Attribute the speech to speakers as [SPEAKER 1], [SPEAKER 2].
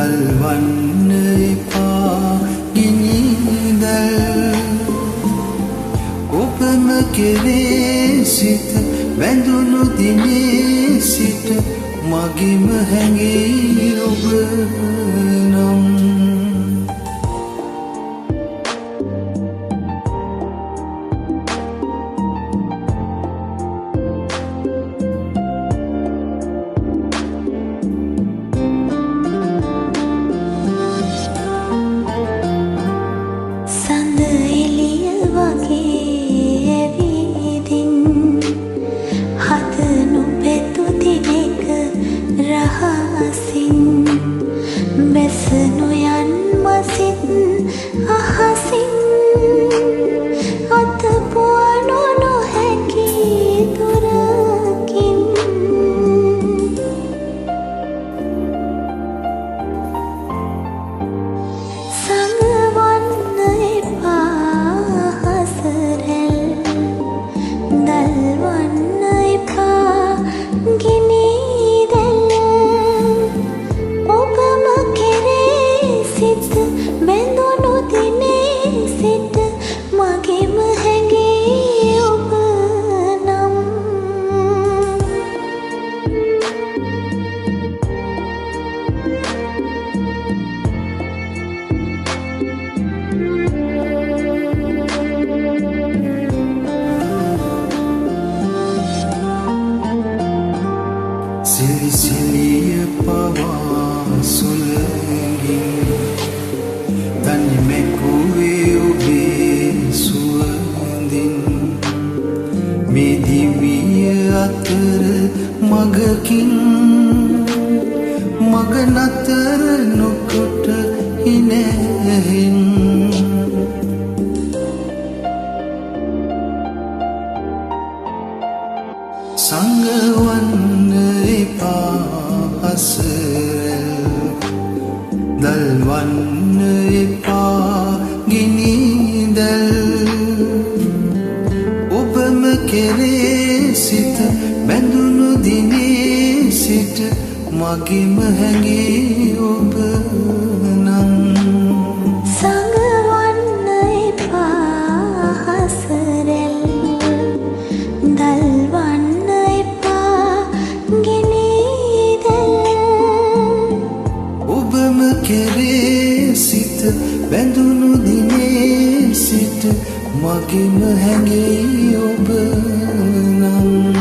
[SPEAKER 1] දල්වන්න එපා ගිනිදැල් ඔබම කෙරේ සිත වැඳුණු දිනේ සිට මගේම හැඟේ ඔබ නම්
[SPEAKER 2] නොයන් මසිත් අහසින් අතපුවනු නොහැකි දුරකින් සඟවන්න එපා හසරැල් දල්වන්න එපා ගිනිදැල් ඔබම සිත බැඳුණු දිනේ සිට මගේම හැඟේ ඔබ නම්
[SPEAKER 1] සිලි සිලිය පවා සුළඟින් තනි මැකුවේ ඔබේ සුවඳින් මේ දිවිය අතර මගකින් මග නතර නොකොට හිනැහින් සඟවන්න එපා හසරැල් දල්වන්න එපා ගිනිදැල් ඔබම කෙරේ සිත බැඳුණු දිනේ සිට මගේම හැඟේ ඔබ නම්
[SPEAKER 2] සඟවන්න එපා හසරැල් දල්වන්න එපා ගිනිදැල්
[SPEAKER 1] ඔබම කෙරේ සිත බැඳුණු දිනේ සිට මගේම හැඟේ ඔබ නම්